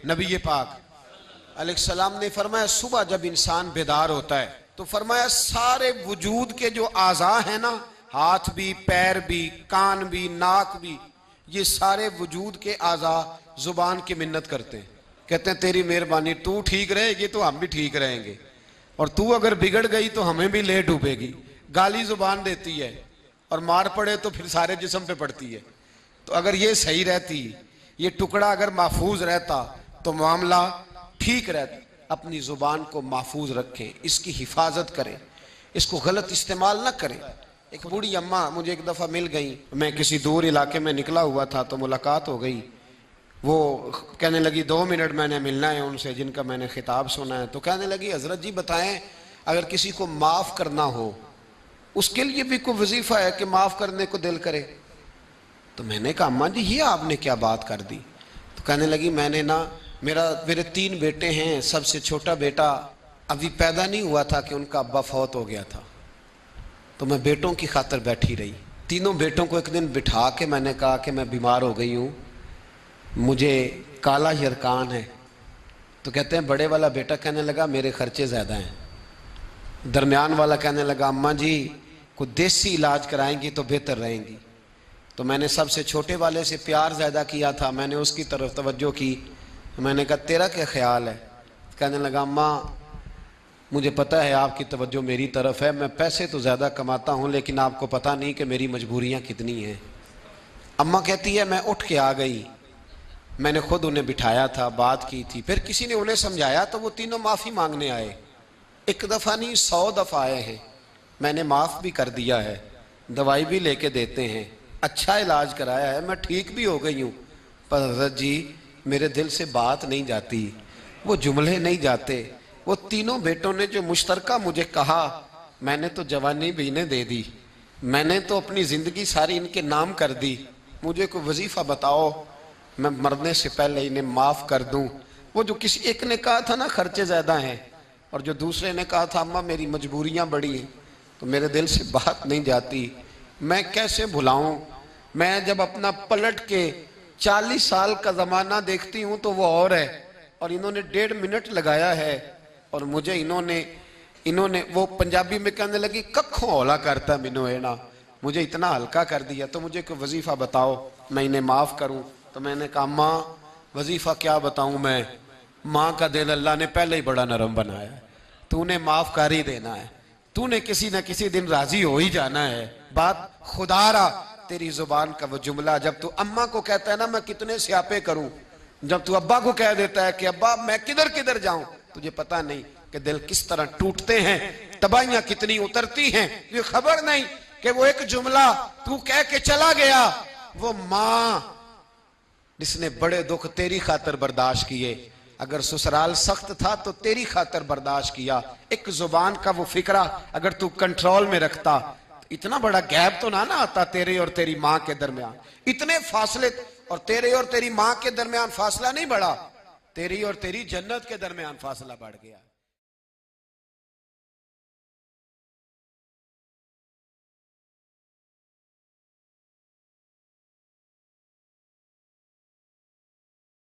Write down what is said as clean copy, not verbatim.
नबी पाक अलैहिस्सलाम ने फरमाया सुबह जब इंसान बेदार होता है तो फरमाया सारे वजूद के जो आज़ा है ना, हाथ भी, पैर भी, कान भी, नाक भी, ये सारे वजूद के आज़ा जुबान की मिन्नत करते हैं। कहते हैं तेरी मेहरबानी, तू ठीक रहेगी तो हम भी ठीक रहेंगे, और तू अगर बिगड़ गई तो हमें भी ले डूबेगी। गाली जुबान देती है और मार पड़े तो फिर सारे जिस्म पे पड़ती है। तो अगर ये सही रहती, ये टुकड़ा अगर महफूज रहता तो मामला ठीक रहता। अपनी जुबान को महफूज रखें, इसकी हिफाजत करें, इसको गलत इस्तेमाल ना करें। एक बूढ़ी अम्मा मुझे एक दफ़ा मिल गई, मैं किसी दूर इलाके में निकला हुआ था तो मुलाकात हो गई। वो कहने लगी 2 मिनट मैंने मिलना है उनसे जिनका मैंने खिताब सुना है। तो कहने लगी हजरत जी बताएं, अगर किसी को माफ़ करना हो उसके लिए भी कोई वजीफ़ा है कि माफ़ करने को दिल करे? तो मैंने कहा अम्मा जी ये आपने क्या बात कर दी? तो कहने लगी मैंने ना, मेरे 3 बेटे हैं, सबसे छोटा बेटा अभी पैदा नहीं हुआ था कि उनका अब्बा फौत हो गया था। तो मैं बेटों की खातिर बैठी रही। तीनों बेटों को एक दिन बिठा के मैंने कहा कि मैं बीमार हो गई हूँ, मुझे काला यरकान है। तो कहते हैं बड़े वाला बेटा कहने लगा मेरे खर्चे ज़्यादा हैं। दरमियान वाला कहने लगा अम्मा जी कोई देसी इलाज कराएंगी तो बेहतर रहेंगी। तो मैंने सबसे छोटे वाले से प्यार ज़्यादा किया था, मैंने उसकी तरफ तवज्जो की। मैंने कहा तेरा क्या ख्याल है? कहने लगा अम्मा मुझे पता है आपकी तवज्जो मेरी तरफ है, मैं पैसे तो ज़्यादा कमाता हूँ लेकिन आपको पता नहीं कि मेरी मजबूरियाँ कितनी हैं। अम्मा कहती है मैं उठ के आ गई, मैंने खुद उन्हें बिठाया था, बात की थी, फिर किसी ने उन्हें समझाया तो वो तीनों माफ़ी मांगने आए। 1 दफ़ा नहीं 100 दफ़ा आए हैं। मैंने माफ़ भी कर दिया है, दवाई भी लेके देते हैं, अच्छा इलाज कराया है, मैं ठीक भी हो गई हूँ। पर हज़रत जी मेरे दिल से बात नहीं जाती, वो जुमले नहीं जाते। वो तीनों बेटों ने जो मुश्तरका मुझे कहा, मैंने तो जवानी भी इन्हें दे दी, मैंने तो अपनी ज़िंदगी सारी इनके नाम कर दी। मुझे कोई वजीफ़ा बताओ मैं मरने से पहले इन्हें माफ़ कर दूँ। वो जो किसी एक ने कहा था ना खर्चे ज़्यादा हैं, और जो दूसरे ने कहा था अम्मा मेरी मजबूरियाँ बड़ी हैं, तो मेरे दिल से बात नहीं जाती, मैं कैसे भुलाऊँ। मैं जब अपना पलट के 40 साल का ज़माना देखती हूँ तो वो और है, और इन्होंने 1.5 मिनट लगाया है, और मुझे इन्होंने वो पंजाबी में कहने लगी कखों हौला करता मिनो है ना, मुझे इतना हल्का कर दिया। तो मुझे कोई वजीफ़ा बताओ मैं इन्हें माफ़ करूँ। तो मैंने कहा माँ वजीफ़ा क्या बताऊँ मैं, माँ का दिल अल्लाह ने पहले ही बड़ा नरम बनाया है, तूने माफ़ कर ही देना है, तूने किसी न किसी दिन राज़ी हो ही जाना है। बात खुदारा तेरी जुबान का वो जुमला जब तू अम्मा को कहता है ना मैं कितने स्यापे करूं, जब तू अब्बा को कह देता है कि अब्बा मैं किधर किधर जाऊं, तुझे पता नहीं कि दिल किस तरह टूटते हैं, तबाहियां कितनी उतरती हैं, ये खबर नहीं कि वो एक जुमला तू कह के चला गया, वो माँ जिसने बड़े दुख तेरी खातर बर्दाश्त किए, अगर ससुराल सख्त था तो तेरी खातर बर्दाश्त किया। एक जुबान का वो फिक्रा अगर तू कंट्रोल में रखता, इतना बड़ा गैप तो ना आता तेरे और तेरी माँ के दरमियान, इतने फासले, और तेरे और तेरी माँ के दरमियान फासला नहीं बढ़ा, तेरी और तेरी जन्नत के दरमियान फासला बढ़ गया।